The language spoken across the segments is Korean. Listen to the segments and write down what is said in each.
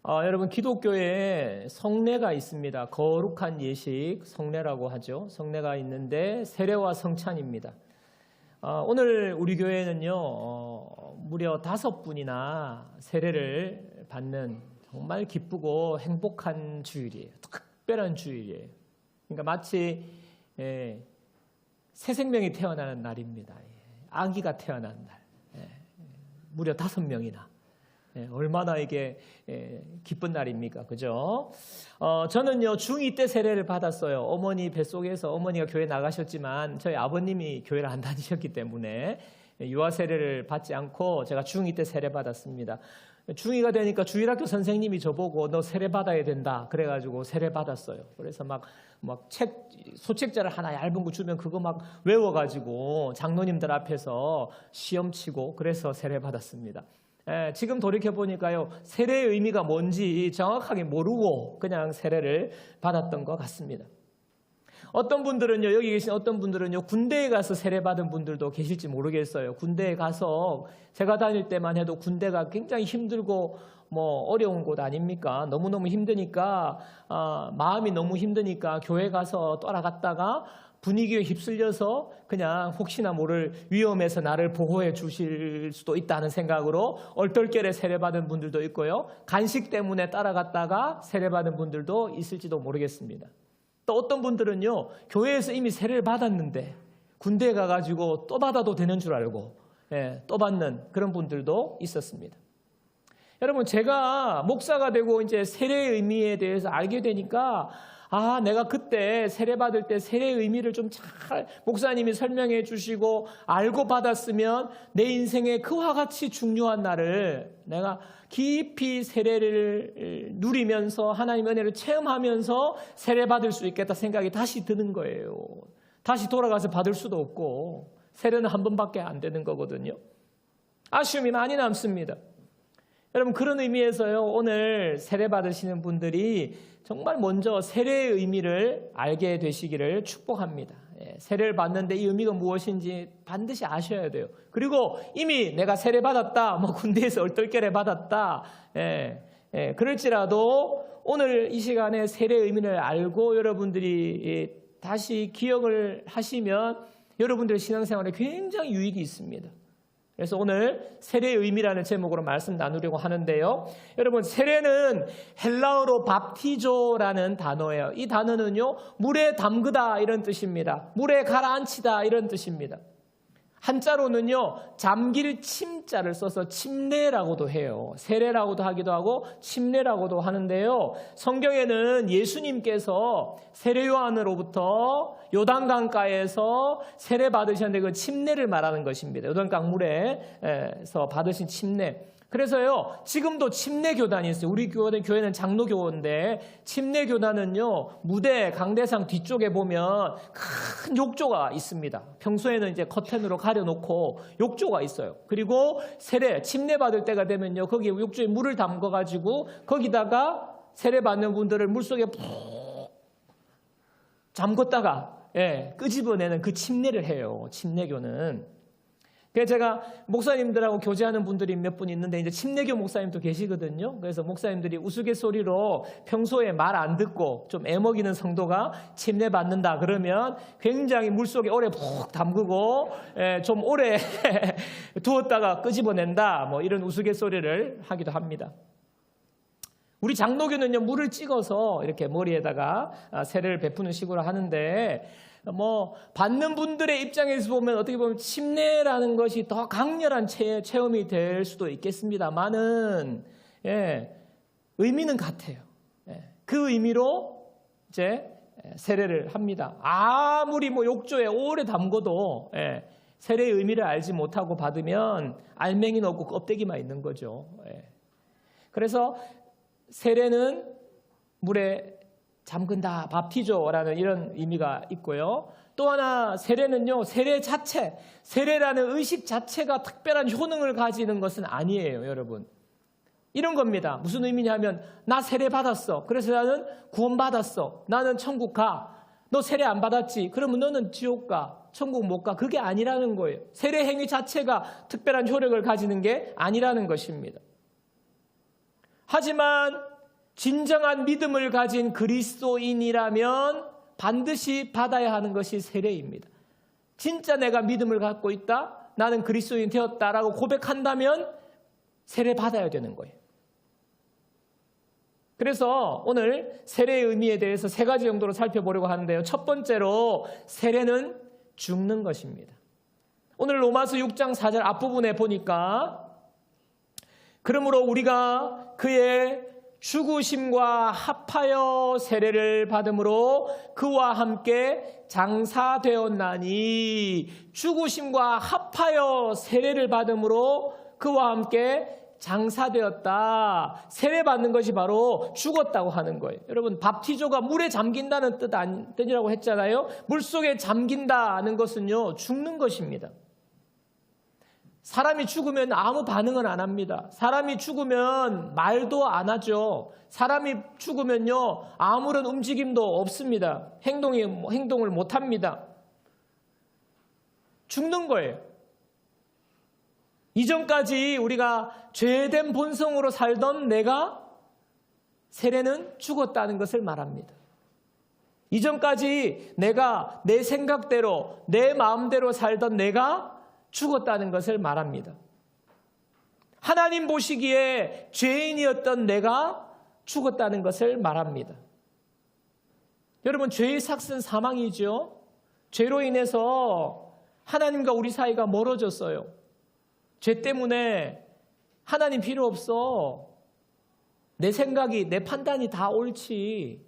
여러분 기독교에 성례가 있습니다. 거룩한 예식, 성례라고 하죠. 성례가 있는데 세례와 성찬입니다. 오늘 우리 교회는요 무려 5분이나 세례를 받는 정말 기쁘고 행복한 주일이에요. 특별한 주일이에요. 그러니까 마치 새 생명이 태어나는 날입니다. 아기가 태어난 날. 무려 5명이나. 얼마나 이게 기쁜 날입니까? 그죠? 저는요, 중2 때 세례를 받았어요. 어머니 뱃속에서 어머니가 교회 나가셨지만 저희 아버님이 교회를 안 다니셨기 때문에 유아 세례를 받지 않고 제가 중2 때 세례 받았습니다. 중2가 되니까 주일학교 선생님이 저보고 너 세례 받아야 된다. 그래가지고 세례 받았어요. 그래서 막 소책자를 하나 얇은 거 주면 그거 막 외워가지고 장로님들 앞에서 시험 치고 그래서 세례 받았습니다. 지금 돌이켜보니까요, 세례의 의미가 뭔지 정확하게 모르고 그냥 세례를 받았던 것 같습니다. 어떤 분들은요, 여기 계신 어떤 분들은요, 군대에 가서 세례 받은 분들도 계실지 모르겠어요. 군대에 가서 제가 다닐 때만 해도 군대가 굉장히 힘들고 어려운 곳 아닙니까? 너무너무 힘드니까, 마음이 너무 힘드니까 교회 가서 떠나갔다가 분위기에 휩쓸려서 그냥 혹시나 모를 위험에서 나를 보호해 주실 수도 있다는 생각으로 얼떨결에 세례받은 분들도 있고요. 간식 때문에 따라갔다가 세례받은 분들도 있을지도 모르겠습니다. 또 어떤 분들은요, 교회에서 이미 세례를 받았는데 군대에 가가지고 또 받아도 되는 줄 알고 또 받는 그런 분들도 있었습니다. 여러분, 제가 목사가 되고 이제 세례의 의미에 대해서 알게 되니까 내가 그때 세례받을 때 세례의 의미를 좀 잘 목사님이 설명해 주시고 알고 받았으면 내 인생에 그와 같이 중요한 날을 내가 깊이 세례를 누리면서 하나님의 은혜를 체험하면서 세례받을 수 있겠다 생각이 다시 드는 거예요. 다시 돌아가서 받을 수도 없고 세례는 한 번밖에 안 되는 거거든요. 아쉬움이 많이 남습니다. 여러분, 그런 의미에서요, 오늘 세례 받으시는 분들이 정말 먼저 세례의 의미를 알게 되시기를 축복합니다. 세례를 받는데 이 의미가 무엇인지 반드시 아셔야 돼요. 그리고 이미 내가 세례 받았다, 군대에서 얼떨결에 받았다, 그럴지라도 오늘 이 시간에 세례의 의미를 알고 여러분들이 다시 기억을 하시면 여러분들의 신앙생활에 굉장히 유익이 있습니다. 그래서 오늘 세례의 의미라는 제목으로 말씀 나누려고 하는데요. 여러분, 세례는 헬라어로 밥티조라는 단어예요. 이 단어는요, 물에 담그다 이런 뜻입니다. 물에 가라앉히다 이런 뜻입니다. 한자로는요, 잠길 침자를 써서 침례라고도 해요. 세례라고도 하기도 하고 침례라고도 하는데요. 성경에는 예수님께서 세례 요한으로부터 요단강가에서 세례 받으셨는데 그 침례를 말하는 것입니다. 요단강 물에서 받으신 침례. 그래서요, 지금도 침례교단이 있어요. 우리 교회는 장로교인데 침례교단은요, 무대 강대상 뒤쪽에 보면 큰 욕조가 있습니다. 평소에는 이제 커튼으로 가려놓고 욕조가 있어요. 그리고 세례, 침례 받을 때가 되면요, 거기 욕조에 물을 담궈가지고 거기다가 세례 받는 분들을 물속에 푹 잠궜다가 끄집어내는 그 침례를 해요. 침례교는. 그래서 제가 목사님들하고 교제하는 분들이 몇 분 있는데 이제 침례교 목사님도 계시거든요. 그래서 목사님들이 우스갯소리로 평소에 말 안 듣고 좀 애먹이는 성도가 침례 받는다 그러면 굉장히 물속에 오래 푹 담그고 좀 오래 두었다가 끄집어낸다 이런 우스갯소리를 하기도 합니다. 우리 장로교는요, 물을 찍어서 이렇게 머리에다가 세례를 베푸는 식으로 하는데 받는 분들의 입장에서 보면 어떻게 보면 침례라는 것이 더 강렬한 체험이 될 수도 있겠습니다만은, 의미는 같아요. 그 의미로 이제 세례를 합니다. 아무리 욕조에 오래 담궈도, 세례의 의미를 알지 못하고 받으면 알맹이는 없고 껍데기만 있는 거죠. 그래서 세례는 물에 잠근다, 밥티조라는 이런 의미가 있고요. 또 하나 세례는요, 세례 자체, 세례라는 의식 자체가 특별한 효능을 가지는 것은 아니에요, 여러분. 이런 겁니다. 무슨 의미냐면 나 세례 받았어. 그래서 나는 구원 받았어. 나는 천국 가. 너 세례 안 받았지? 그러면 너는 지옥 가. 천국 못 가. 그게 아니라는 거예요. 세례 행위 자체가 특별한 효력을 가지는 게 아니라는 것입니다. 하지만 진정한 믿음을 가진 그리스도인이라면 반드시 받아야 하는 것이 세례입니다. 진짜 내가 믿음을 갖고 있다, 나는 그리스도인 되었다라고 고백한다면 세례 받아야 되는 거예요. 그래서 오늘 세례의 의미에 대해서 3가지 정도로 살펴보려고 하는데요. 첫 번째로 세례는 죽는 것입니다. 오늘 로마서 6장 4절 앞부분에 보니까 그러므로 우리가 그의 죽으심과 합하여 세례를 받음으로 그와 함께 장사되었나니, 죽으심과 합하여 세례를 받음으로 그와 함께 장사되었다. 세례 받는 것이 바로 죽었다고 하는 거예요. 여러분, 밥티조가 물에 잠긴다는 뜻이라고 했잖아요. 물속에 잠긴다는 것은요, 죽는 것입니다. 사람이 죽으면 아무 반응은 안 합니다. 사람이 죽으면 말도 안 하죠. 사람이 죽으면요, 아무런 움직임도 없습니다. 행동을 못 합니다. 죽는 거예요. 이전까지 우리가 죄된 본성으로 살던 내가, 세례는 죽었다는 것을 말합니다. 이전까지 내가 내 생각대로, 내 마음대로 살던 내가 죽었다는 것을 말합니다. 하나님 보시기에 죄인이었던 내가 죽었다는 것을 말합니다. 여러분, 죄의 삭은 사망이죠. 죄로 인해서 하나님과 우리 사이가 멀어졌어요. 죄 때문에 하나님 필요 없어. 내 생각이, 내 판단이 다 옳지.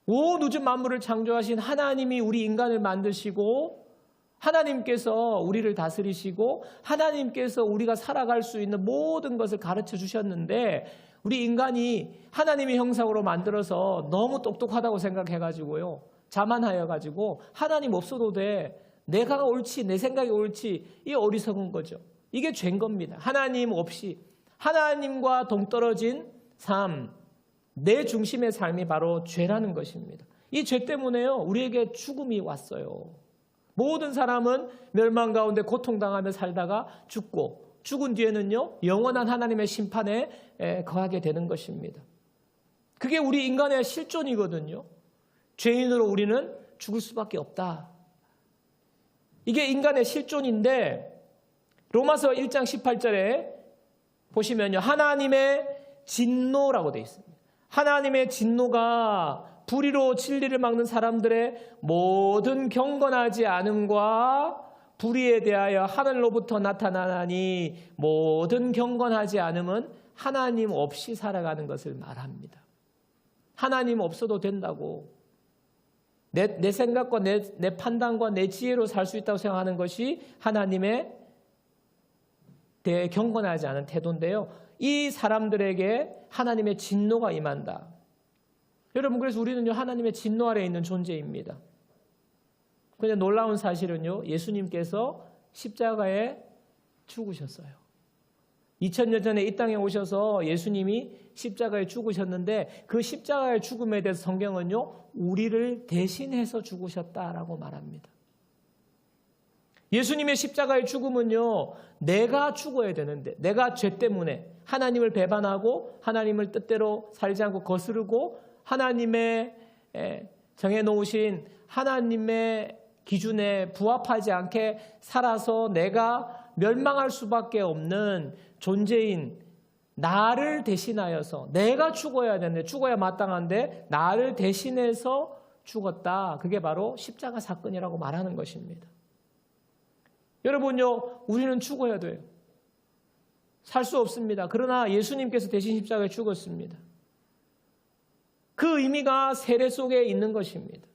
온 우주 만물을 창조하신 하나님이 우리 인간을 만드시고, 하나님께서 우리를 다스리시고, 하나님께서 우리가 살아갈 수 있는 모든 것을 가르쳐 주셨는데, 우리 인간이 하나님의 형상으로 만들어서 너무 똑똑하다고 생각해가지고요, 자만하여가지고 하나님 없어도 돼, 내가 옳지, 내 생각이 옳지, 이 어리석은 거죠. 이게 죄인 겁니다. 하나님 없이, 하나님과 동떨어진 삶, 내 중심의 삶이 바로 죄라는 것입니다. 이 죄 때문에요, 우리에게 죽음이 왔어요. 모든 사람은 멸망 가운데 고통당하며 살다가 죽고, 죽은 뒤에는요, 영원한 하나님의 심판에 거하게 되는 것입니다. 그게 우리 인간의 실존이거든요. 죄인으로 우리는 죽을 수밖에 없다. 이게 인간의 실존인데, 로마서 1장 18절에 보시면요, 하나님의 진노라고 되어 있습니다. 하나님의 진노가 불의로 진리를 막는 사람들의 모든 경건하지 않음과 불의에 대하여 하늘로부터 나타나니, 모든 경건하지 않음은 하나님 없이 살아가는 것을 말합니다. 하나님 없어도 된다고. 내 생각과 내 판단과 내 지혜로 살 수 있다고 생각하는 것이 하나님의 대해 경건하지 않은 태도인데요, 이 사람들에게 하나님의 진노가 임한다. 여러분, 그래서 우리는요, 하나님의 진노 아래에 있는 존재입니다. 그런데 놀라운 사실은요, 예수님께서 십자가에 죽으셨어요. 2000년 전에 이 땅에 오셔서 예수님이 십자가에 죽으셨는데, 그 십자가의 죽음에 대해서 성경은요, 우리를 대신해서 죽으셨다라고 말합니다. 예수님의 십자가의 죽음은요, 내가 죽어야 되는데, 내가 죄 때문에 하나님을 배반하고 하나님을 뜻대로 살지 않고 거스르고 하나님의 정해놓으신 하나님의 기준에 부합하지 않게 살아서 내가 멸망할 수밖에 없는 존재인 나를 대신하여서, 내가 죽어야 되는데, 죽어야 마땅한데 나를 대신해서 죽었다. 그게 바로 십자가 사건이라고 말하는 것입니다. 여러분요, 우리는 죽어야 돼요. 살 수 없습니다. 그러나 예수님께서 대신 십자가에 죽었습니다. 그 의미가 세례 속에 있는 것입니다.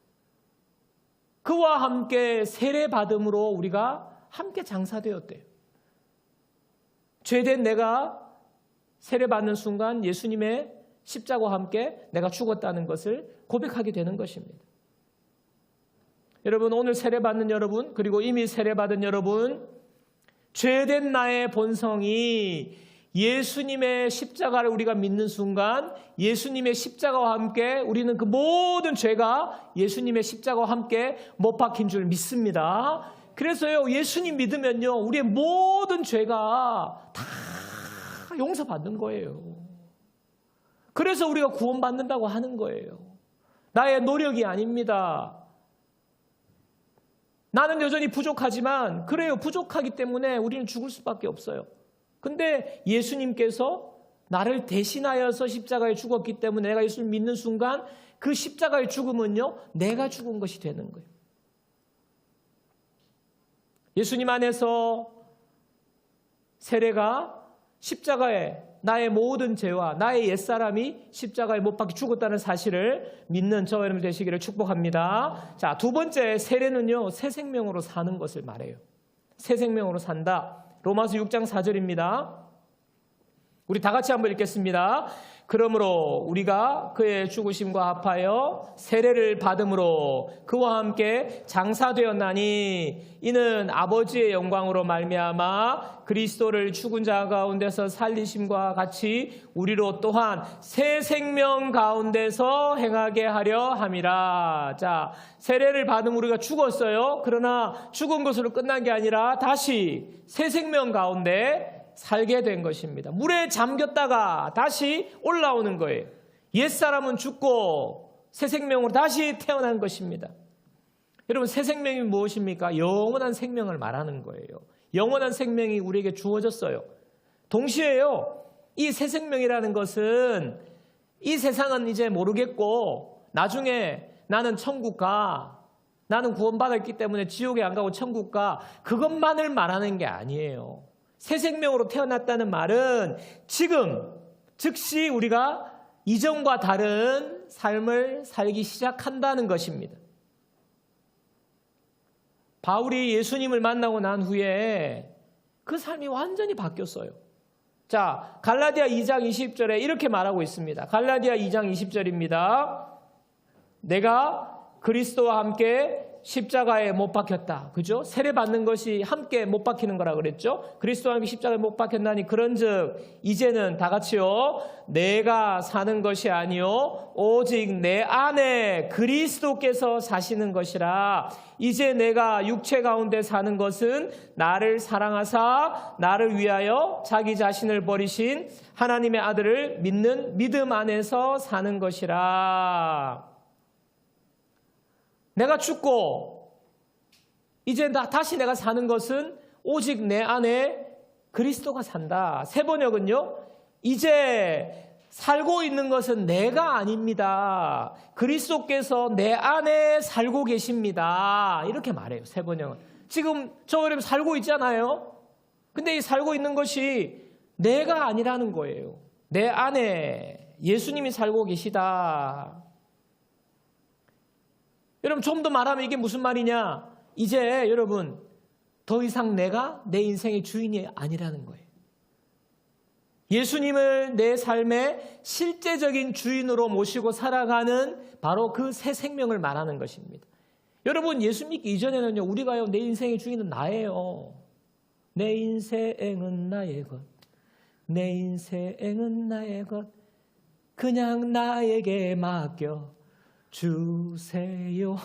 그와 함께 세례 받음으로 우리가 함께 장사되었대요. 죄된 내가 세례 받는 순간 예수님의 십자가와 함께 내가 죽었다는 것을 고백하게 되는 것입니다. 여러분, 오늘 세례 받는 여러분, 그리고 이미 세례 받은 여러분, 죄된 나의 본성이 예수님의 십자가를 우리가 믿는 순간, 예수님의 십자가와 함께 우리는 그 모든 죄가 예수님의 십자가와 함께 못 박힌 줄 믿습니다. 그래서요, 예수님 믿으면요, 우리의 모든 죄가 다 용서받는 거예요. 그래서 우리가 구원받는다고 하는 거예요. 나의 노력이 아닙니다. 나는 여전히 부족하지만 그래요. 부족하기 때문에 우리는 죽을 수밖에 없어요. 근데 예수님께서 나를 대신하여서 십자가에 죽었기 때문에 내가 예수를 믿는 순간 그 십자가의 죽음은요, 내가 죽은 것이 되는 거예요. 예수님 안에서 세례가 십자가에 나의 모든 죄와 나의 옛사람이 십자가에 못 박혀 죽었다는 사실을 믿는 저와 여러분 되시기를 축복합니다. 자, 두 번째 세례는요, 새 생명으로 사는 것을 말해요. 새 생명으로 산다. 로마서 6장 4절입니다. 우리 다 같이 한번 읽겠습니다. 그러므로 우리가 그의 죽으심과 합하여 세례를 받음으로 그와 함께 장사되었나니 이는 아버지의 영광으로 말미암아 그리스도를 죽은 자 가운데서 살리심과 같이 우리로 또한 새 생명 가운데서 행하게 하려 함이라. 자, 세례를 받음 우리가 죽었어요. 그러나 죽은 것으로 끝난 게 아니라 다시 새 생명 가운데 살게 된 것입니다. 물에 잠겼다가 다시 올라오는 거예요. 옛사람은 죽고 새 생명으로 다시 태어난 것입니다. 여러분, 새 생명이 무엇입니까? 영원한 생명을 말하는 거예요. 영원한 생명이 우리에게 주어졌어요. 동시에요, 이 새 생명이라는 것은 이 세상은 이제 모르겠고 나중에 나는 천국 가, 나는 구원받았기 때문에 지옥에 안 가고 천국 가, 그것만을 말하는 게 아니에요. 새 생명으로 태어났다는 말은 지금 즉시 우리가 이전과 다른 삶을 살기 시작한다는 것입니다. 바울이 예수님을 만나고 난 후에 그 삶이 완전히 바뀌었어요. 자, 갈라디아 2장 20절에 이렇게 말하고 있습니다. 갈라디아 2장 20절입니다. 내가 그리스도와 함께 십자가에 못 박혔다. 그죠? 세례 받는 것이 함께 못 박히는 거라 그랬죠? 그리스도와 함께 십자가에 못 박혔나니 그런즉 이제는 다 같이요. 내가 사는 것이 아니요 오직 내 안에 그리스도께서 사시는 것이라. 이제 내가 육체 가운데 사는 것은 나를 사랑하사 나를 위하여 자기 자신을 버리신 하나님의 아들을 믿는 믿음 안에서 사는 것이라. 내가 죽고 이제 다시 내가 사는 것은 오직 내 안에 그리스도가 산다. 새 번역은요, 이제 살고 있는 것은 내가 아닙니다. 그리스도께서 내 안에 살고 계십니다. 이렇게 말해요. 새 번역은. 지금 저 여러분 살고 있잖아요. 근데 이 살고 있는 것이 내가 아니라는 거예요. 내 안에 예수님이 살고 계시다. 여러분, 좀 더 말하면 이게 무슨 말이냐? 이제 여러분, 더 이상 내가 내 인생의 주인이 아니라는 거예요. 예수님을 내 삶의 실제적인 주인으로 모시고 살아가는 바로 그 새 생명을 말하는 것입니다. 여러분, 예수 믿기 이전에는요, 우리가요, 내 인생의 주인은 나예요. 내 인생은 나의 것. 내 인생은 나의 것. 그냥 나에게 맡겨 주세요.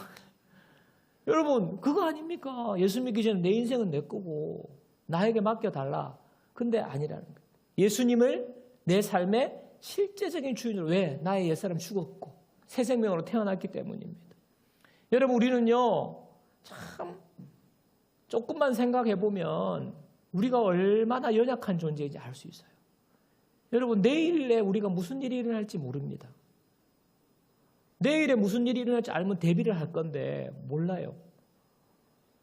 여러분, 그거 아닙니까? 예수 믿기 전에 내 인생은 내 거고 나에게 맡겨달라. 근데 아니라는 거예요. 예수님을 내 삶의 실제적인 주인으로. 왜? 나의 옛사람 죽었고 새 생명으로 태어났기 때문입니다. 여러분, 우리는요, 참 조금만 생각해 보면 우리가 얼마나 연약한 존재인지 알 수 있어요. 여러분, 내일에 우리가 무슨 일이 일어날지 모릅니다. 내일에 무슨 일이 일어날지 알면 대비를 할 건데 몰라요.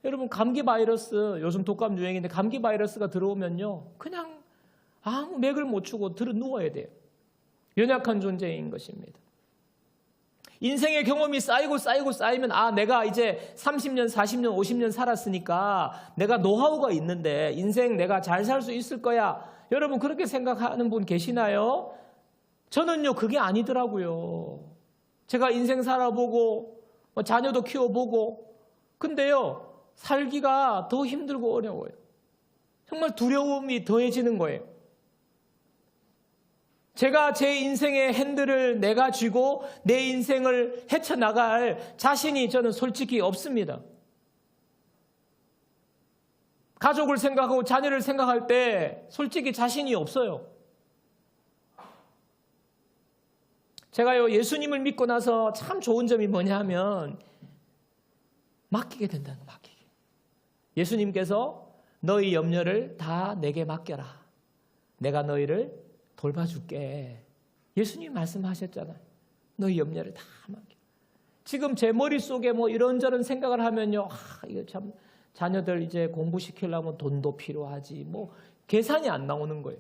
여러분, 감기 바이러스, 요즘 독감 유행인데 감기 바이러스가 들어오면요, 그냥 아무 맥을 못 추고 들어 누워야 돼요. 연약한 존재인 것입니다. 인생의 경험이 쌓이면 내가 이제 30년, 40년, 50년 살았으니까 내가 노하우가 있는데 인생 내가 잘 살 수 있을 거야. 여러분, 그렇게 생각하는 분 계시나요? 저는요, 그게 아니더라고요. 제가 인생 살아보고 자녀도 키워보고, 근데요, 살기가 더 힘들고 어려워요. 정말 두려움이 더해지는 거예요. 제가 제 인생의 핸들을 내가 쥐고 내 인생을 헤쳐나갈 자신이 저는 솔직히 없습니다. 가족을 생각하고 자녀를 생각할 때 솔직히 자신이 없어요. 제가요, 예수님을 믿고 나서 참 좋은 점이 뭐냐 하면 맡기게 된다는 거, 맡기게. 예수님께서 너희 염려를 다 내게 맡겨라. 내가 너희를 돌봐줄게. 예수님이 말씀하셨잖아요. 너희 염려를 다 맡겨. 지금 제 머릿속에 뭐 이런저런 생각을 하면요, 이거 참 자녀들 이제 공부시키려면 돈도 필요하지, 뭐 계산이 안 나오는 거예요.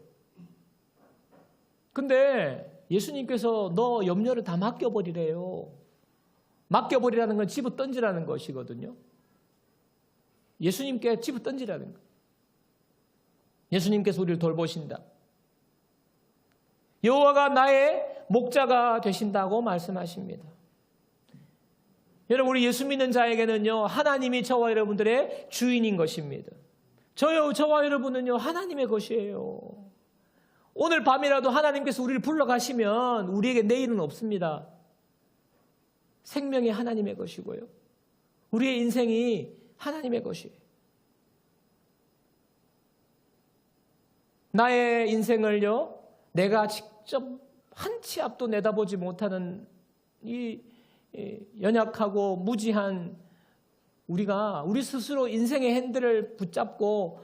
근데 예수님께서 너 염려를 다 맡겨버리래요. 맡겨버리라는 건 집어 던지라는 것이거든요. 예수님께 집어 던지라는 거예요. 예수님께서 우리를 돌보신다. 여호와가 나의 목자가 되신다고 말씀하십니다. 여러분, 우리 예수 믿는 자에게는요, 하나님이 저와 여러분들의 주인인 것입니다. 저와 여러분은요, 하나님의 것이에요. 오늘 밤이라도 하나님께서 우리를 불러가시면 우리에게 내일은 없습니다. 생명이 하나님의 것이고요. 우리의 인생이 하나님의 것이에요. 나의 인생을요, 내가 직접 한 치 앞도 내다보지 못하는 이 연약하고 무지한 우리 스스로 인생의 핸들을 붙잡고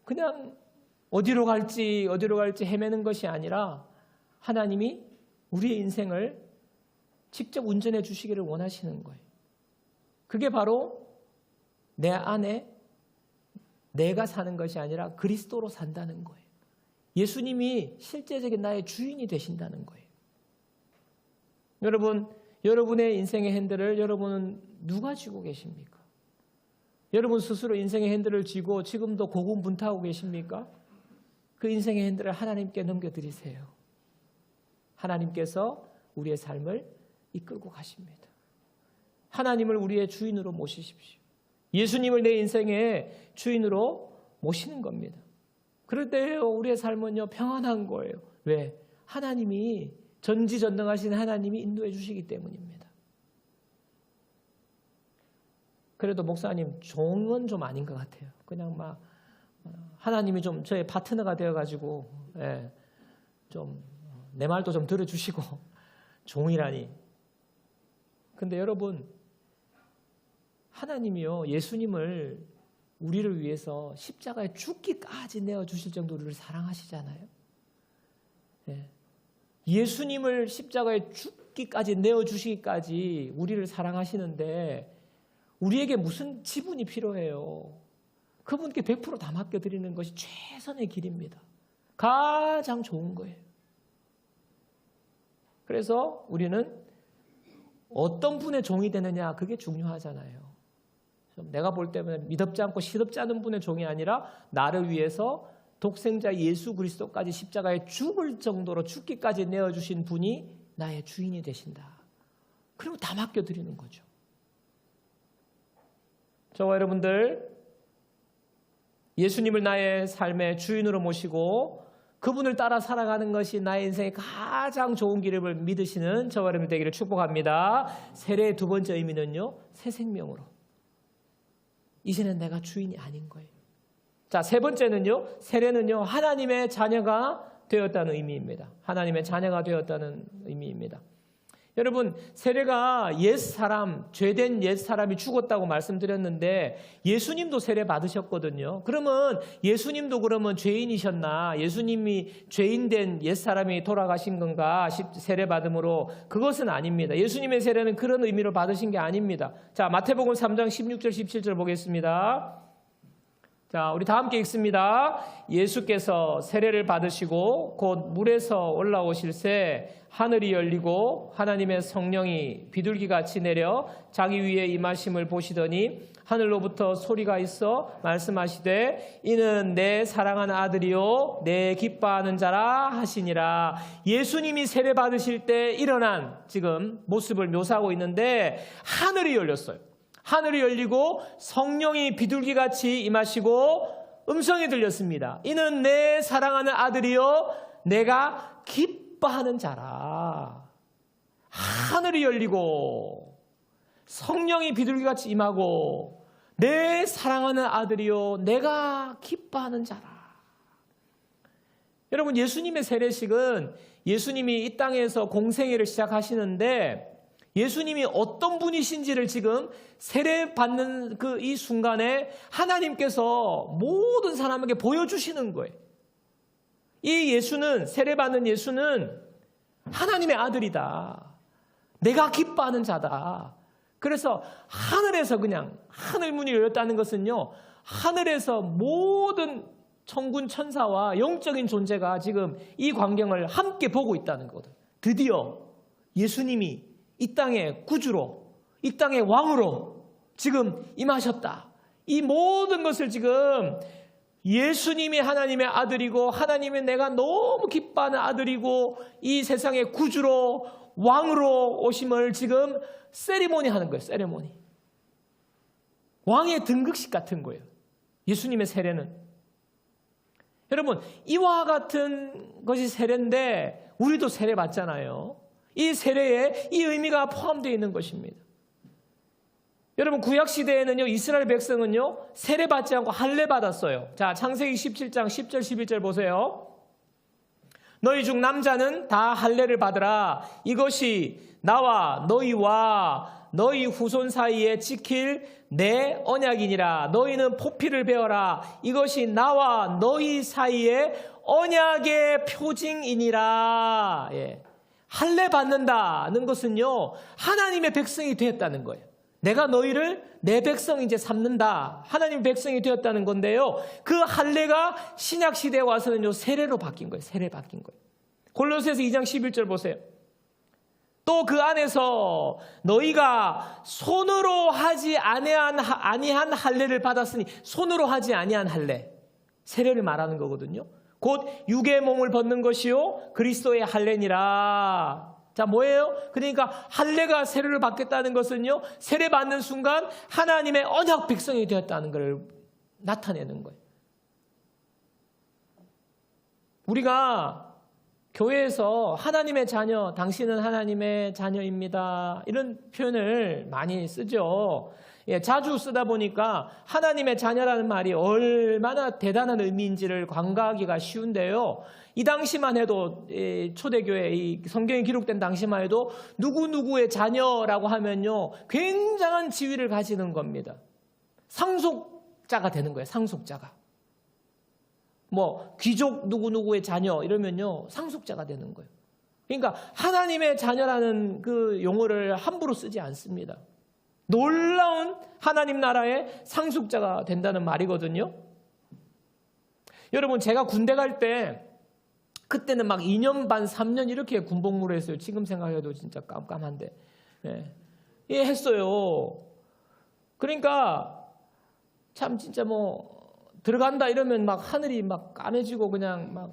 그냥 어디로 갈지 헤매는 것이 아니라 하나님이 우리의 인생을 직접 운전해 주시기를 원하시는 거예요. 그게 바로 내 안에 내가 사는 것이 아니라 그리스도로 산다는 거예요. 예수님이 실제적인 나의 주인이 되신다는 거예요. 여러분, 여러분의 인생의 핸들을 여러분은 누가 쥐고 계십니까? 여러분 스스로 인생의 핸들을 쥐고 지금도 고군분투하고 계십니까? 그 인생의 핸들을 하나님께 넘겨드리세요. 하나님께서 우리의 삶을 이끌고 가십니다. 하나님을 우리의 주인으로 모시십시오. 예수님을 내 인생의 주인으로 모시는 겁니다. 그럴 때 우리의 삶은요, 평안한 거예요. 왜? 하나님이 전지전능하신 하나님이 인도해 주시기 때문입니다. 그래도 목사님, 종은 좀 아닌 것 같아요. 그냥 막 하나님이 좀 저의 파트너가 되어가지고 좀 내 말도 좀 들어주시고 종이라니. 근데 여러분, 하나님이요, 예수님을 우리를 위해서 십자가에 죽기까지 내어주실 정도로 우리를 사랑하시잖아요. 예수님을 십자가에 죽기까지 내어주시기까지 우리를 사랑하시는데 우리에게 무슨 지분이 필요해요? 그분께 100% 다 맡겨드리는 것이 최선의 길입니다. 가장 좋은 거예요. 그래서 우리는 어떤 분의 종이 되느냐, 그게 중요하잖아요. 내가 볼 때는 미덥지 않고 시덥지 않은 분의 종이 아니라 나를 위해서 독생자 예수 그리스도까지 십자가에 죽을 정도로 죽기까지 내어주신 분이 나의 주인이 되신다. 그리고 다 맡겨드리는 거죠. 저와 여러분들, 예수님을 나의 삶의 주인으로 모시고 그분을 따라 살아가는 것이 나의 인생의 가장 좋은 길임을 믿으시는 저와 여러분 되기를 축복합니다. 세례의 두 번째 의미는요, 새 생명으로. 이제는 내가 주인이 아닌 거예요. 자, 세 번째는요, 세례는요, 하나님의 자녀가 되었다는 의미입니다. 하나님의 자녀가 되었다는 의미입니다. 여러분, 세례가 옛사람, 죄된 옛사람이 죽었다고 말씀드렸는데 예수님도 세례 받으셨거든요. 그러면 예수님도 그러면 죄인이셨나? 예수님이 죄인된 옛사람이 돌아가신 건가? 세례 받음으로? 그것은 아닙니다. 예수님의 세례는 그런 의미로 받으신 게 아닙니다. 자, 마태복음 3장 16절 17절 보겠습니다. 자, 우리 다 함께 읽습니다. 예수께서 세례를 받으시고 곧 물에서 올라오실새 하늘이 열리고 하나님의 성령이 비둘기같이 내려 자기 위에 임하심을 보시더니 하늘로부터 소리가 있어 말씀하시되 이는 내 사랑하는 아들이요 내 기뻐하는 자라 하시니라. 예수님이 세례 받으실 때 일어난 지금 모습을 묘사하고 있는데 하늘이 열렸어요. 하늘이 열리고 성령이 비둘기같이 임하시고 음성이 들렸습니다. 이는 내 사랑하는 아들이요 내가 기뻐하는 자라. 하늘이 열리고 성령이 비둘기같이 임하고 내 사랑하는 아들이요 내가 기뻐하는 자라. 여러분, 예수님의 세례식은 예수님이 이 땅에서 공생애를 시작하시는데 예수님이 어떤 분이신지를 지금 세례받는 그 이 순간에 하나님께서 모든 사람에게 보여주시는 거예요. 이 예수는, 세례받는 예수는 하나님의 아들이다. 내가 기뻐하는 자다. 그래서 하늘에서 그냥 하늘문이 열렸다는 것은요, 하늘에서 모든 천군 천사와 영적인 존재가 지금 이 광경을 함께 보고 있다는 거거든. 드디어 예수님이 이 땅의 구주로, 이 땅의 왕으로 지금 임하셨다. 이 모든 것을 지금 예수님이 하나님의 아들이고 하나님이 내가 너무 기뻐하는 아들이고 이 세상의 구주로 왕으로 오심을 지금 세리머니 하는 거예요. 세리머니. 왕의 등극식 같은 거예요. 예수님의 세례는. 여러분, 이와 같은 것이 세례인데 우리도 세례 받잖아요. 이 세례에 이 의미가 포함되어 있는 것입니다. 여러분, 구약시대에는요, 이스라엘 백성은요, 세례 받지 않고 할례 받았어요. 자, 창세기 17장 10절 11절 보세요. 너희 중 남자는 다 할례를 받으라. 이것이 나와 너희와 너희 후손 사이에 지킬 내 언약이니라. 너희는 포피를 베어라. 이것이 나와 너희 사이에 언약의 표징이니라. 예. 할례 받는다는 것은요, 하나님의 백성이 되었다는 거예요. 내가 너희를 내 백성 이제 삼는다. 하나님의 백성이 되었다는 건데요. 그 할례가 신약 시대에 와서는요, 세례로 바뀐 거예요. 세례 바뀐 거예요. 골로새서 2장 11절 보세요. 또 그 안에서 너희가 손으로 하지 아니한 할례를 받았으니, 손으로 하지 아니한 할례, 세례를 말하는 거거든요. 곧 육의 몸을 벗는 것이요 그리스도의 할례니라. 자, 뭐예요? 그러니까 할례가 세례를 받겠다는 것은요, 세례 받는 순간 하나님의 언약 백성이 되었다는 걸 나타내는 거예요. 우리가 교회에서 하나님의 자녀, 당신은 하나님의 자녀입니다, 이런 표현을 많이 쓰죠. 예, 자주 쓰다 보니까 하나님의 자녀라는 말이 얼마나 대단한 의미인지를 간과하기가 쉬운데요. 이 당시만 해도, 초대교회 이 성경이 기록된 당시만 해도 누구누구의 자녀라고 하면요, 굉장한 지위를 가지는 겁니다. 상속자가 되는 거예요. 상속자가. 뭐 귀족 누구누구의 자녀 이러면요, 상속자가 되는 거예요. 그러니까 하나님의 자녀라는 그 용어를 함부로 쓰지 않습니다. 놀라운 하나님 나라의 상속자가 된다는 말이거든요. 여러분, 제가 군대 갈 때 그때는 막 2년 반 3년 이렇게 군복무를 했어요. 지금 생각해도 진짜 깜깜한데. 예, 했어요. 그러니까 참 진짜 뭐 들어간다 이러면 막 하늘이 막 까매지고 그냥 막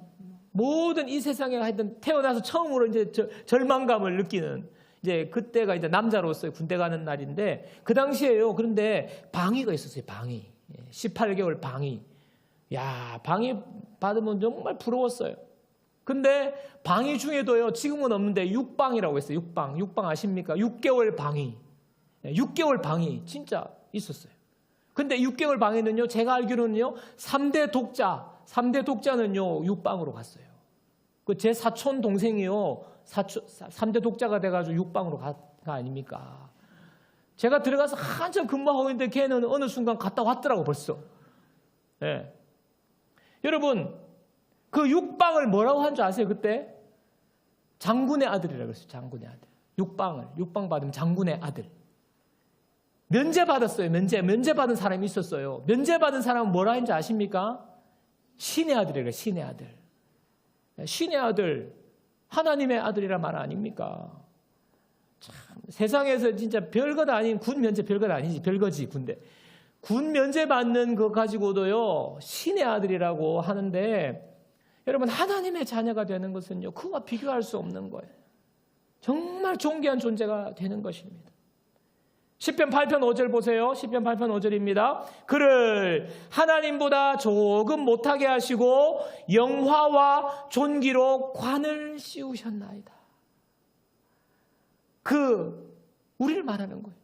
모든 이 세상에 하여튼 태어나서 처음으로 이제 절망감을 느끼는, 이제 그때가 이제 남자로서 군대 가는 날인데, 그 당시에요. 그런데 방위가 있었어요. 방위. 18개월 방위. 야, 방위 받으면 정말 부러웠어요. 근데 방위 중에도요, 지금은 없는데 육방이라고 했어요. 육방. 육방 아십니까? 6개월 방위. 6개월 방위 진짜 있었어요. 근데 6개월 방위는요, 제가 알기로는요, 3대 독자. 3대 독자는요, 육방으로 갔어요. 그 제 사촌 동생이요, 3대 독자가 돼가지고 육방으로 가 아닙니까? 제가 들어가서 한참 근무하고 있는데 걔는 어느 순간 갔다 왔더라고, 벌써. 예. 여러분, 그 육방을 뭐라고 한 줄 아세요, 그때? 장군의 아들이라고 했어요, 장군의 아들. 육방 받으면 장군의 아들. 면제 받았어요, 면제 받은 사람이 있었어요. 면제 받은 사람은 뭐라 했는지 아십니까? 신의 아들이래요, 신의 아들. 신의 아들, 하나님의 아들이란 말 아닙니까? 참, 세상에서 진짜 별것 아닌 군 면제, 별것 아니지, 별거지, 군대. 군 면제 받는 거 가지고도요, 신의 아들이라고 하는데, 여러분, 하나님의 자녀가 되는 것은요, 그와 비교할 수 없는 거예요. 정말 존귀한 존재가 되는 것입니다. 시편 8편 5절 보세요. 시편 8편 5절입니다. 그를 하나님보다 조금 못하게 하시고 영화와 존귀로 관을 씌우셨나이다. 우리를 말하는 거예요.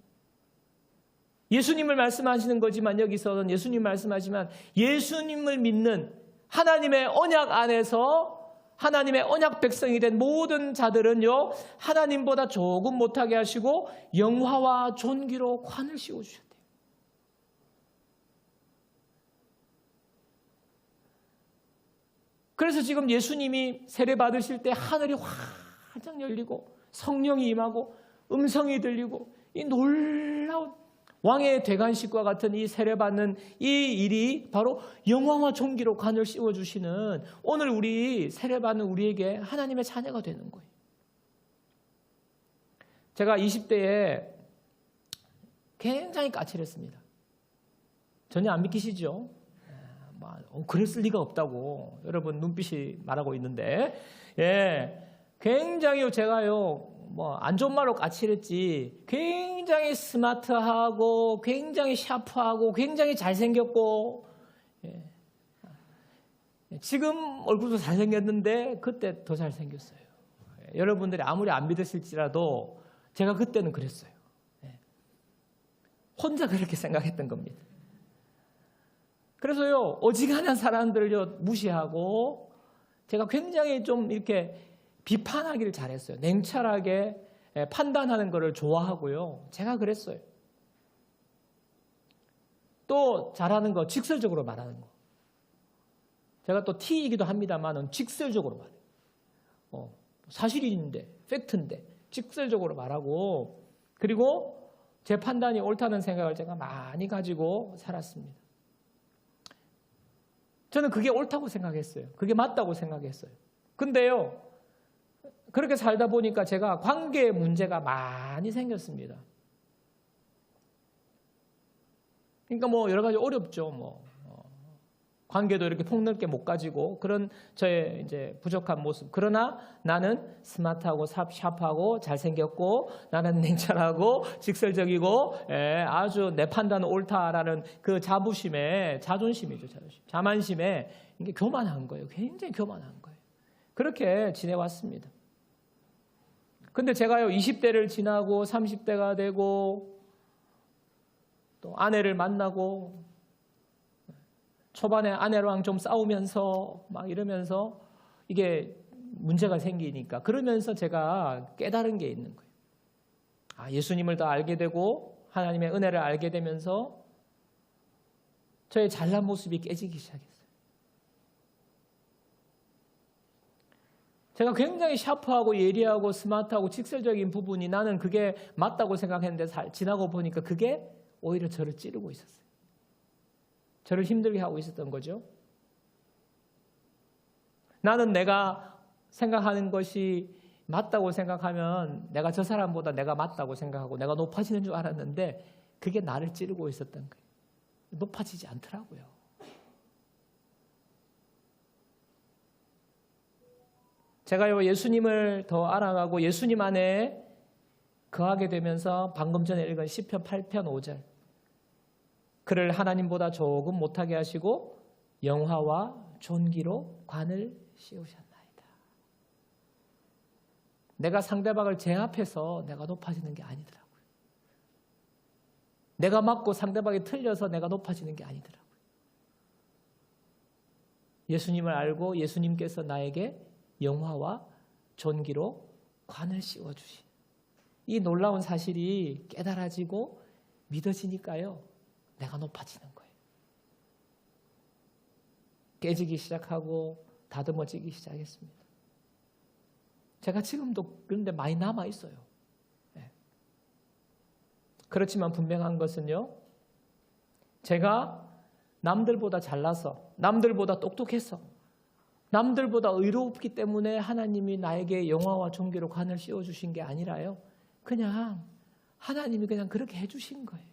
예수님을 말씀하시는 거지만, 여기서는 예수님 말씀하지만 예수님을 믿는, 하나님의 언약 안에서 하나님의 언약 백성이 된 모든 자들은요, 하나님보다 조금 못하게 하시고 영화와 존귀로 관을 씌워주셨대요. 그래서 지금 예수님이 세례 받으실 때 하늘이 활짝 열리고 성령이 임하고 음성이 들리고 이 놀라운 왕의 대관식과 같은 이 세례받는 이 일이 바로 영화와 존귀로 관을 씌워주시는, 오늘 우리 세례받는 우리에게 하나님의 자녀가 되는 거예요. 제가 20대에 굉장히 까칠했습니다. 전혀 안 믿기시죠? 그랬을 리가 없다고 여러분 눈빛이 말하고 있는데, 굉장히 제가요, 안 좋은 말로 까칠했지, 굉장히 스마트하고 굉장히 샤프하고 굉장히 잘생겼고, 지금 얼굴도 잘생겼는데 그때 더 잘생겼어요. 여러분들이 아무리 안 믿으실지라도 제가 그때는 그랬어요. 혼자 그렇게 생각했던 겁니다. 그래서요, 어지간한 사람들을요 무시하고 제가 굉장히 좀 이렇게 비판하기를 잘했어요. 냉철하게 판단하는 것을 좋아하고요. 제가 그랬어요. 또 잘하는 거 직설적으로 말하는 거. 제가 또 T이기도 합니다만 직설적으로 말해요. 사실인데, 팩트인데 직설적으로 말하고, 그리고 제 판단이 옳다는 생각을 제가 많이 가지고 살았습니다. 저는 그게 옳다고 생각했어요. 그게 맞다고 생각했어요. 근데요, 그렇게 살다 보니까 제가 관계에 문제가 많이 생겼습니다. 그러니까 여러 가지 어렵죠. 관계도 이렇게 폭넓게 못 가지고 그런 저의 이제 부족한 모습. 그러나 나는 스마트하고 샤프하고 잘생겼고, 나는 냉철하고 직설적이고, 아주 내 판단은 옳다라는 그 자부심에, 자존심이죠, 자존심. 자만심에 이게 교만한 거예요. 굉장히 교만한 거예요. 그렇게 지내왔습니다. 근데 제가요, 20대를 지나고 30대가 되고 또 아내를 만나고, 초반에 아내랑 좀 싸우면서 막 이러면서 이게 문제가 생기니까, 그러면서 제가 깨달은 게 있는 거예요. 예수님을 더 알게 되고 하나님의 은혜를 알게 되면서 저의 잘난 모습이 깨지기 시작했어요. 제가 굉장히 샤프하고 예리하고 스마트하고 직설적인 부분이, 나는 그게 맞다고 생각했는데 지나고 보니까 그게 오히려 저를 찌르고 있었어요. 저를 힘들게 하고 있었던 거죠. 나는 내가 생각하는 것이 맞다고 생각하면 내가 저 사람보다 내가 맞다고 생각하고 내가 높아지는 줄 알았는데 그게 나를 찌르고 있었던 거예요. 높아지지 않더라고요. 제가요, 예수님을 더 알아가고 예수님 안에 거하게 되면서 방금 전에 읽은 시편 8편 5절, 그를 하나님보다 조금 못하게 하시고 영화와 존귀로 관을 씌우셨나이다. 내가 상대방을 제압해서 내가 높아지는 게 아니더라고요. 내가 맞고 상대방이 틀려서 내가 높아지는 게 아니더라고요. 예수님을 알고 예수님께서 나에게 영화와 존귀로 관을 씌워주신 이 놀라운 사실이 깨달아지고 믿어지니까요, 내가 높아지는 거예요. 깨지기 시작하고 다듬어지기 시작했습니다. 제가 지금도 그런데 많이 남아있어요. 그렇지만 분명한 것은요, 제가 남들보다 잘나서, 남들보다 똑똑해서, 남들보다 의롭기 때문에 하나님이 나에게 영화와 존귀로 관을 씌워주신 게 아니라요, 그냥 하나님이 그냥 그렇게 해주신 거예요.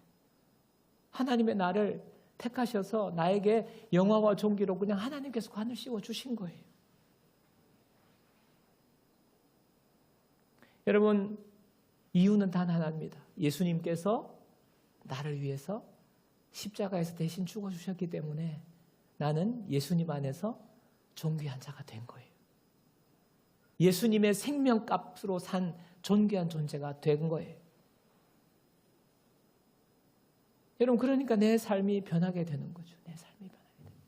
하나님의 나를 택하셔서 나에게 영화와 존귀로 그냥 하나님께서 관을 씌워주신 거예요. 여러분, 이유는 단 하나입니다. 예수님께서 나를 위해서 십자가에서 대신 죽어주셨기 때문에 나는 예수님 안에서 존귀한 자가 된 거예요. 예수님의 생명값으로 산 존귀한 존재가 된 거예요. 여러분, 그러니까 내 삶이 변하게 되는 거죠. 내 삶이 변하게 됩니다.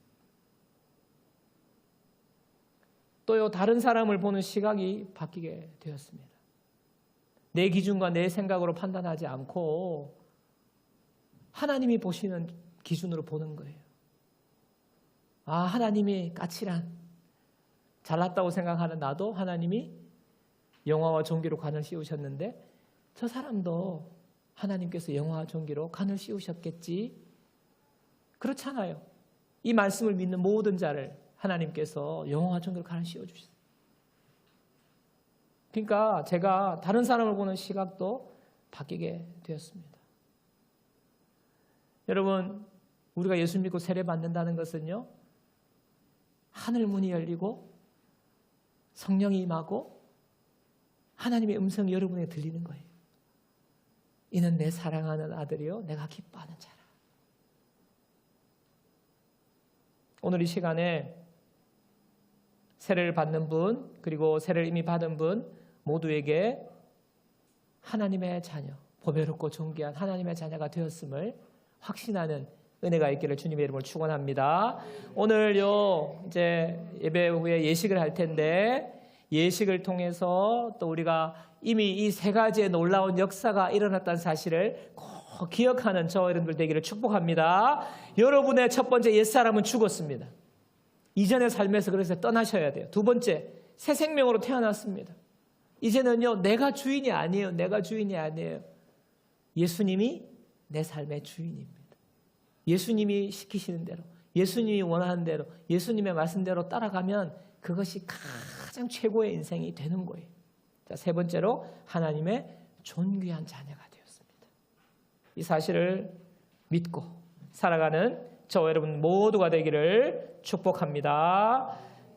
또요 다른 사람을 보는 시각이 바뀌게 되었습니다. 내 기준과 내 생각으로 판단하지 않고 하나님이 보시는 기준으로 보는 거예요. 아, 하나님이 까칠한 잘났다고 생각하는 나도 하나님이 영화와 존귀로 간을 씌우셨는데 저 사람도 하나님께서 영화와 존귀로 간을 씌우셨겠지. 그렇잖아요. 이 말씀을 믿는 모든 자를 하나님께서 영화와 존귀로 간을 씌워주셨어요. 그러니까 제가 다른 사람을 보는 시각도 바뀌게 되었습니다. 여러분, 우리가 예수 믿고 세례 받는다는 것은요, 하늘 문이 열리고 성령이 임하고 하나님의 음성이 여러분에게 들리는 거예요. 이는 내 사랑하는 아들이요 내가 기뻐하는 자라. 오늘 이 시간에 세례를 받는 분 그리고 세례를 이미 받은 분 모두에게 하나님의 자녀, 보배롭고 존귀한 하나님의 자녀가 되었음을 확신하는 은혜가 있기를 주님의 이름으로 축원합니다. 오늘요 이제 예배 후에 예식을 할 텐데 예식을 통해서 또 우리가 이미 이 세 가지의 놀라운 역사가 일어났다는 사실을 꼭 기억하는 저 여러분들 되기를 축복합니다. 여러분의 첫 번째 옛사람은 죽었습니다. 이전의 삶에서 그래서 떠나셔야 돼요. 두 번째, 새 생명으로 태어났습니다. 이제는요 내가 주인이 아니에요. 내가 주인이 아니에요. 예수님이 내 삶의 주인입니다. 예수님이 시키시는 대로, 예수님이 원하는 대로, 예수님의 말씀대로 따라가면 그것이 가장 최고의 인생이 되는 거예요. 자, 세 번째로 하나님의 존귀한 자녀가 되었습니다. 이 사실을 믿고 살아가는 저 여러분 모두가 되기를 축복합니다.